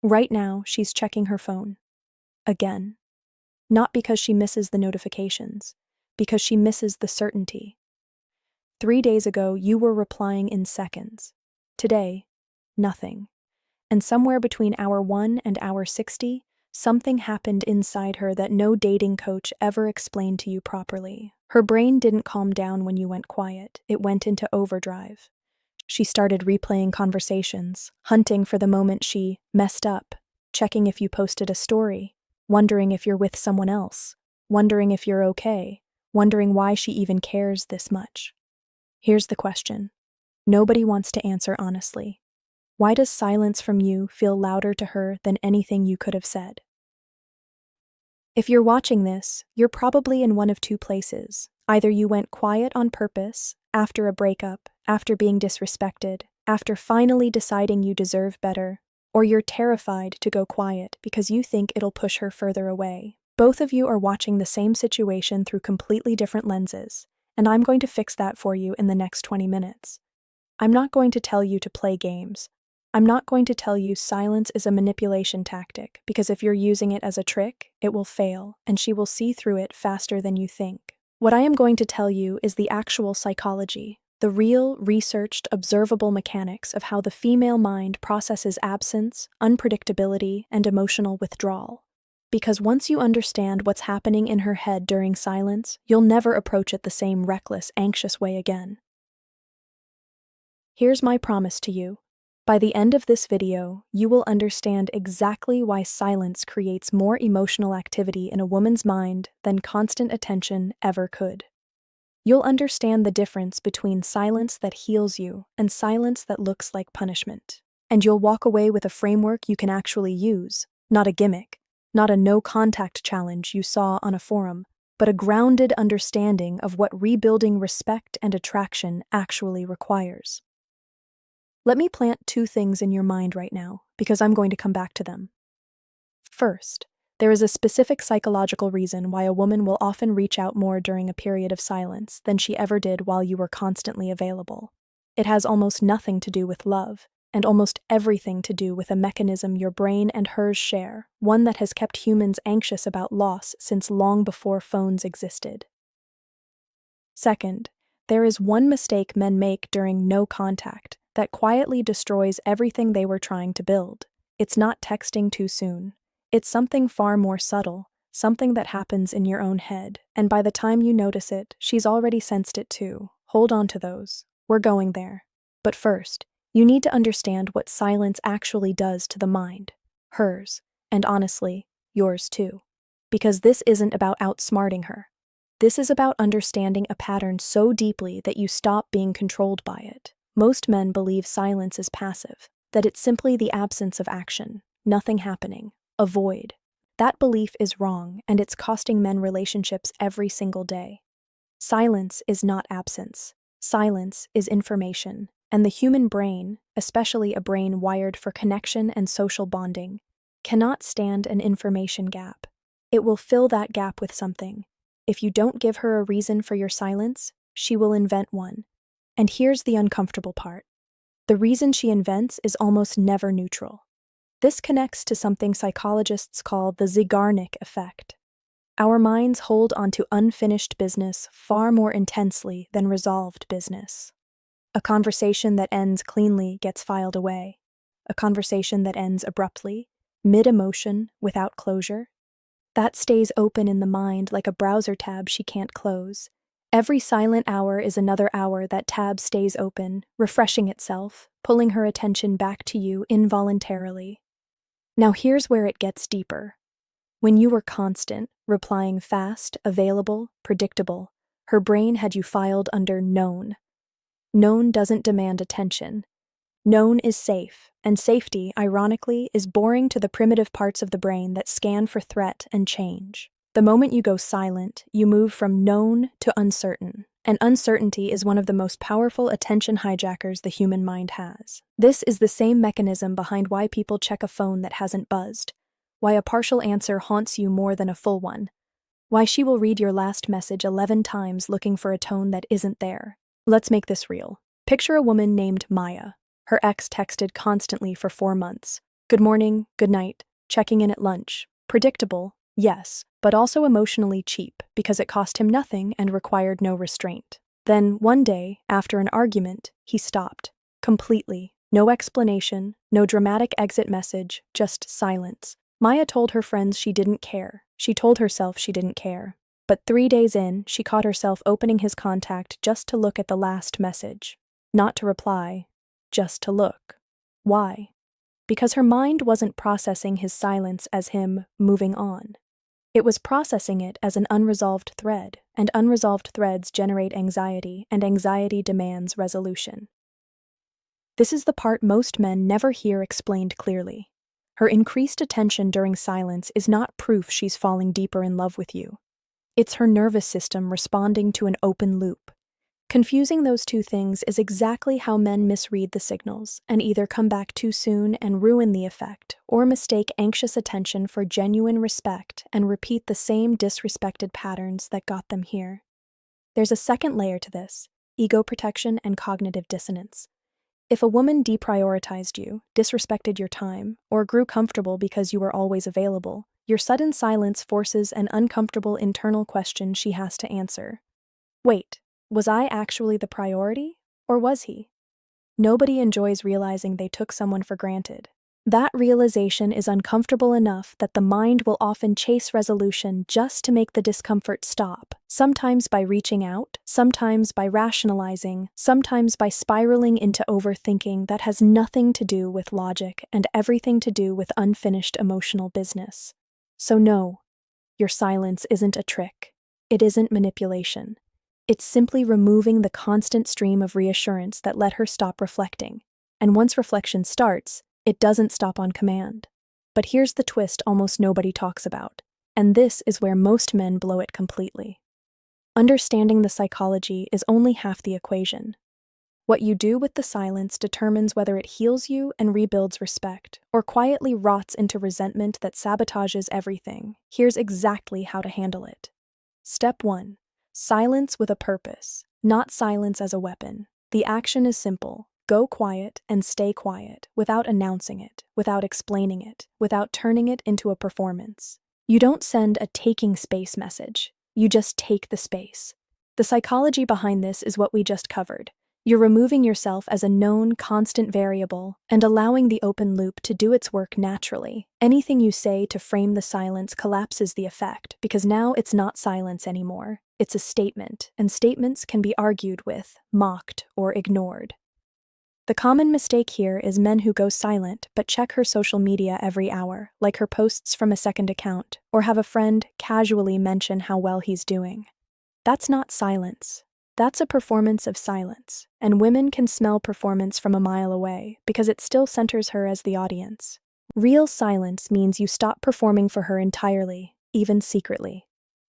Right now, she's checking her phone. Again. Not because she misses the notifications, because she misses the certainty. 3 days ago, you were replying in seconds. Today, nothing. And somewhere between hour 1 and hour 60, something happened inside her that no dating coach ever explained to you properly. Her brain didn't calm down when you went quiet. It went into overdrive. She started replaying conversations, hunting for the moment she messed up, checking if you posted a story, wondering if you're with someone else, wondering if you're okay, wondering why she even cares this much. Here's the question. Nobody wants to answer honestly. Why does silence from you feel louder to her than anything you could have said? If you're watching this, you're probably in one of two places. Either you went quiet on purpose, after a breakup, after being disrespected, after finally deciding you deserve better, or you're terrified to go quiet because you think it'll push her further away. Both of you are watching the same situation through completely different lenses, and I'm going to fix that for you in the next 20 minutes. I'm not going to tell you to play games. I'm not going to tell you silence is a manipulation tactic, because if you're using it as a trick, it will fail, and she will see through it faster than you think. What I am going to tell you is the actual psychology, the real, researched, observable mechanics of how the female mind processes absence, unpredictability, and emotional withdrawal. Because once you understand what's happening in her head during silence, you'll never approach it the same reckless, anxious way again. Here's my promise to you. By the end of this video, you will understand exactly why silence creates more emotional activity in a woman's mind than constant attention ever could. You'll understand the difference between silence that heals you and silence that looks like punishment. And you'll walk away with a framework you can actually use, not a gimmick, not a no-contact challenge you saw on a forum, but a grounded understanding of what rebuilding respect and attraction actually requires. Let me plant two things in your mind right now, because I'm going to come back to them. First, there is a specific psychological reason why a woman will often reach out more during a period of silence than she ever did while you were constantly available. It has almost nothing to do with love, and almost everything to do with a mechanism your brain and hers share, one that has kept humans anxious about loss since long before phones existed. Second, there is one mistake men make during no contact that quietly destroys everything they were trying to build. It's not texting too soon. It's something far more subtle, something that happens in your own head, and by the time you notice it, she's already sensed it too. Hold on to those. We're going there. But first, you need to understand what silence actually does to the mind, hers, and honestly, yours too. Because this isn't about outsmarting her. This is about understanding a pattern so deeply that you stop being controlled by it. Most men believe silence is passive, that it's simply the absence of action, nothing happening, a void. That belief is wrong, and it's costing men relationships every single day. Silence is not absence. Silence is information, and the human brain, especially a brain wired for connection and social bonding, cannot stand an information gap. It will fill that gap with something. If you don't give her a reason for your silence, she will invent one. And here's the uncomfortable part. The reason she invents is almost never neutral. This connects to something psychologists call the Zeigarnik effect. Our minds hold onto unfinished business far more intensely than resolved business. A conversation that ends cleanly gets filed away. A conversation that ends abruptly, mid-emotion, without closure, that stays open in the mind like a browser tab she can't close. Every silent hour is another hour that tab stays open, refreshing itself, pulling her attention back to you involuntarily. Now here's where it gets deeper. When you were constant, replying fast, available, predictable, her brain had you filed under known. Known doesn't demand attention. Known is safe, and safety, ironically, is boring to the primitive parts of the brain that scan for threat and change. The moment you go silent, you move from known to uncertain, and uncertainty is one of the most powerful attention hijackers the human mind has. This is the same mechanism behind why people check a phone that hasn't buzzed, why a partial answer haunts you more than a full one, why she will read your last message 11 times looking for a tone that isn't there. Let's make this real. Picture a woman named Maya. Her ex texted constantly for 4 months. Good morning, good night, checking in at lunch. Predictable, yes, but also emotionally cheap because it cost him nothing and required no restraint. Then, one day, after an argument, he stopped. Completely. No explanation, no dramatic exit message, just silence. Maya told her friends she didn't care. She told herself she didn't care. But 3 days in, she caught herself opening his contact just to look at the last message. Not to reply, just to look. Why? Because her mind wasn't processing his silence as him moving on. It was processing it as an unresolved thread, and unresolved threads generate anxiety, and anxiety demands resolution. This is the part most men never hear explained clearly. Her increased attention during silence is not proof she's falling deeper in love with you. It's her nervous system responding to an open loop. Confusing those two things is exactly how men misread the signals and either come back too soon and ruin the effect, or mistake anxious attention for genuine respect and repeat the same disrespected patterns that got them here. There's a second layer to this: ego protection and cognitive dissonance. If a woman deprioritized you, disrespected your time, or grew comfortable because you were always available, your sudden silence forces an uncomfortable internal question she has to answer. Wait, was I actually the priority, or was he? Nobody enjoys realizing they took someone for granted. That realization is uncomfortable enough that the mind will often chase resolution just to make the discomfort stop, sometimes by reaching out, sometimes by rationalizing, sometimes by spiraling into overthinking that has nothing to do with logic and everything to do with unfinished emotional business. So no, your silence isn't a trick. It isn't manipulation. It's simply removing the constant stream of reassurance that let her stop reflecting. And once reflection starts, it doesn't stop on command. But here's the twist almost nobody talks about, and this is where most men blow it completely. Understanding the psychology is only half the equation. What you do with the silence determines whether it heals you and rebuilds respect, or quietly rots into resentment that sabotages everything. Here's exactly how to handle it. Step 1. Silence with a purpose, not silence as a weapon. The action is simple. Go quiet and stay quiet, without announcing it, without explaining it, without turning it into a performance. You don't send a taking space message. You just take the space. The psychology behind this is what we just covered. You're removing yourself as a known, constant variable and allowing the open loop to do its work naturally. Anything you say to frame the silence collapses the effect, because now it's not silence anymore. It's a statement, and statements can be argued with, mocked, or ignored. The common mistake here is men who go silent but check her social media every hour, like her posts from a second account, or have a friend casually mention how well he's doing. That's not silence. That's a performance of silence, and women can smell performance from a mile away because it still centers her as the audience. Real silence means you stop performing for her entirely, even secretly.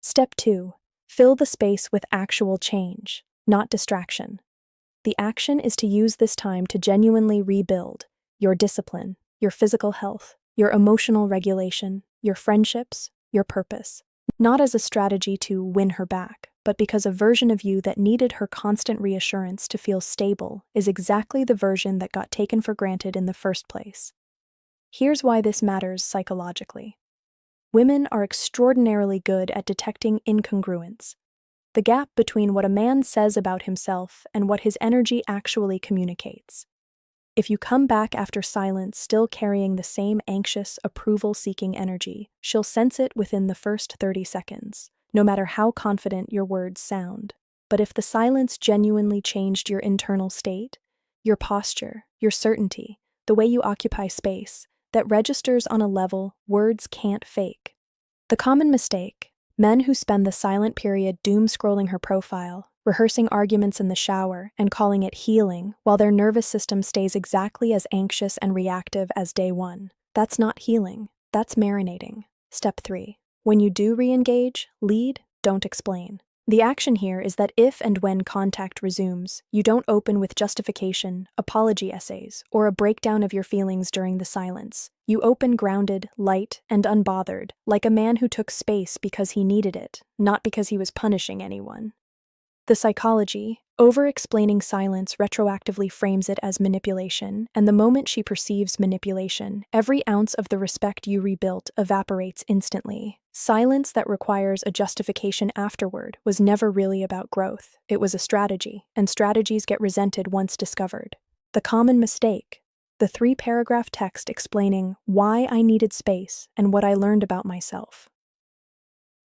Step 2. Fill the space with actual change, not distraction. The action is to use this time to genuinely rebuild your discipline, your physical health, your emotional regulation, your friendships, your purpose. Not as a strategy to win her back, but because a version of you that needed her constant reassurance to feel stable is exactly the version that got taken for granted in the first place. Here's why this matters psychologically. Women are extraordinarily good at detecting incongruence. The gap between what a man says about himself and what his energy actually communicates. If you come back after silence still carrying the same anxious, approval-seeking energy, she'll sense it within the first 30 seconds, no matter how confident your words sound. But if the silence genuinely changed your internal state, your posture, your certainty, the way you occupy space, that registers on a level words can't fake. The common mistake: men who spend the silent period doom-scrolling her profile, rehearsing arguments in the shower, and calling it healing, while their nervous system stays exactly as anxious and reactive as day one. That's not healing, that's marinating. Step 3. When you do re-engage, lead, don't explain. The action here is that if and when contact resumes, you don't open with justification, apology essays, or a breakdown of your feelings during the silence. You open grounded, light, and unbothered, like a man who took space because he needed it, not because he was punishing anyone. The psychology, over-explaining silence retroactively frames it as manipulation, and the moment she perceives manipulation, every ounce of the respect you rebuilt evaporates instantly. Silence that requires a justification afterward was never really about growth. It was a strategy, and strategies get resented once discovered. The common mistake: the 3-paragraph text explaining why I needed space and what I learned about myself.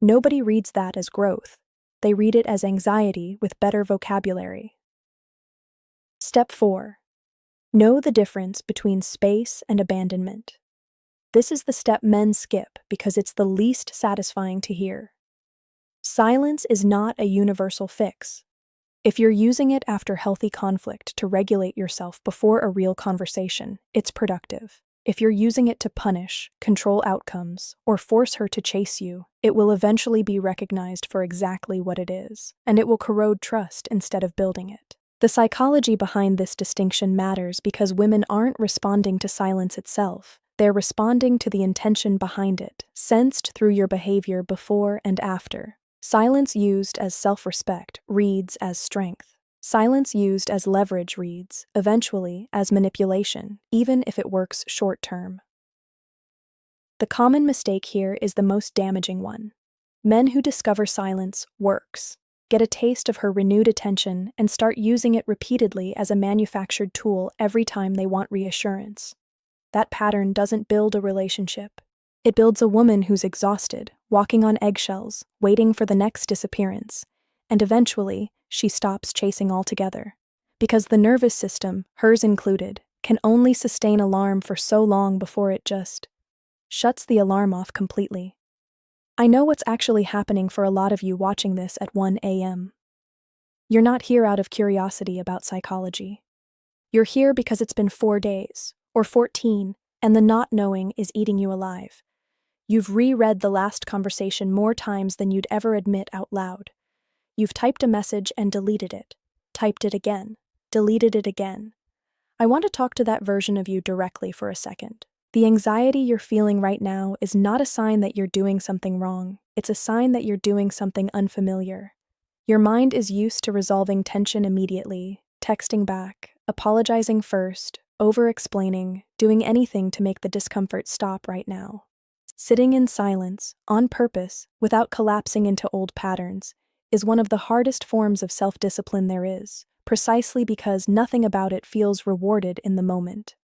Nobody reads that as growth. They read it as anxiety with better vocabulary. Step 4. Know the difference between space and abandonment. This is the step men skip because it's the least satisfying to hear. Silence is not a universal fix. If you're using it after healthy conflict to regulate yourself before a real conversation, it's productive. If you're using it to punish, control outcomes, or force her to chase you, it will eventually be recognized for exactly what it is, and it will corrode trust instead of building it. The psychology behind this distinction matters because women aren't responding to silence itself. They're responding to the intention behind it, sensed through your behavior before and after. Silence used as self-respect reads as strength. Silence used as leverage reads, eventually, as manipulation, even if it works short-term. The common mistake here is the most damaging one. Men who discover silence works, get a taste of her renewed attention, and start using it repeatedly as a manufactured tool every time they want reassurance. That pattern doesn't build a relationship. It builds a woman who's exhausted, walking on eggshells, waiting for the next disappearance, and eventually, she stops chasing altogether. Because the nervous system, hers included, can only sustain alarm for so long before it just shuts the alarm off completely. I know what's actually happening for a lot of you watching this at 1 a.m. You're not here out of curiosity about psychology. You're here because it's been 4 days, or 14, and the not knowing is eating you alive. You've reread the last conversation more times than you'd ever admit out loud. You've typed a message and deleted it, typed it again, deleted it again. I want to talk to that version of you directly for a second. The anxiety you're feeling right now is not a sign that you're doing something wrong. It's a sign that you're doing something unfamiliar. Your mind is used to resolving tension immediately, texting back, apologizing first, over-explaining, doing anything to make the discomfort stop right now. Sitting in silence, on purpose, without collapsing into old patterns, is one of the hardest forms of self-discipline there is, precisely because nothing about it feels rewarded in the moment.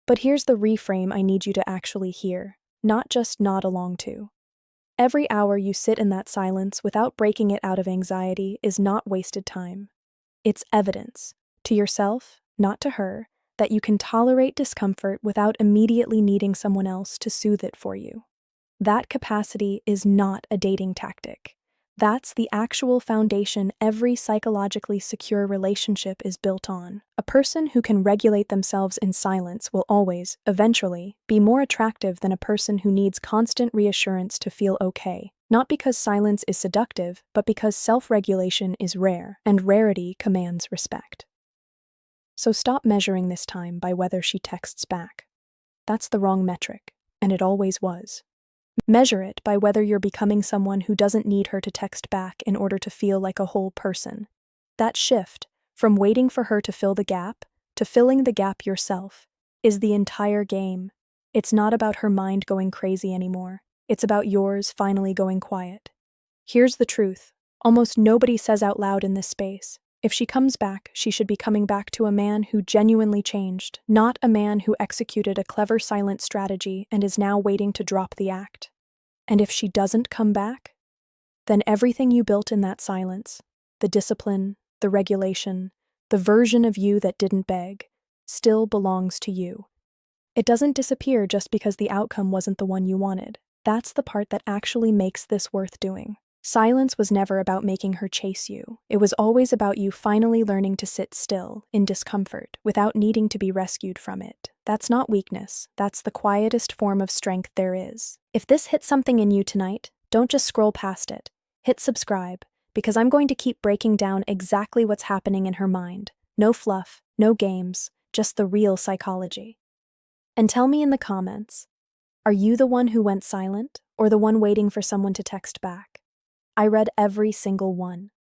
But here's the reframe I need you to actually hear, not just nod along to. Every hour you sit in that silence without breaking it out of anxiety is not wasted time. It's evidence, to yourself, not to her, that you can tolerate discomfort without immediately needing someone else to soothe it for you. That capacity is not a dating tactic. That's the actual foundation every psychologically secure relationship is built on. A person who can regulate themselves in silence will always, eventually, be more attractive than a person who needs constant reassurance to feel okay. Not because silence is seductive, but because self-regulation is rare, and rarity commands respect. So stop measuring this time by whether she texts back. That's the wrong metric, and it always was. Measure it by whether you're becoming someone who doesn't need her to text back in order to feel like a whole person. That shift, from waiting for her to fill the gap, to filling the gap yourself, is the entire game. It's not about her mind going crazy anymore. It's about yours finally going quiet. Here's the truth. Almost nobody says out loud in this space. If she comes back, she should be coming back to a man who genuinely changed, not a man who executed a clever silent strategy and is now waiting to drop the act. And if she doesn't come back, then everything you built in that silence, the discipline, the regulation, the version of you that didn't beg, still belongs to you. It doesn't disappear just because the outcome wasn't the one you wanted. That's the part that actually makes this worth doing. Silence was never about making her chase you. It was always about you finally learning to sit still, in discomfort, without needing to be rescued from it. That's not weakness. That's the quietest form of strength there is. If this hit something in you tonight, don't just scroll past it. Hit subscribe, because I'm going to keep breaking down exactly what's happening in her mind. No fluff, no games, just the real psychology. And tell me in the comments, are you the one who went silent, or the one waiting for someone to text back? I read every single one.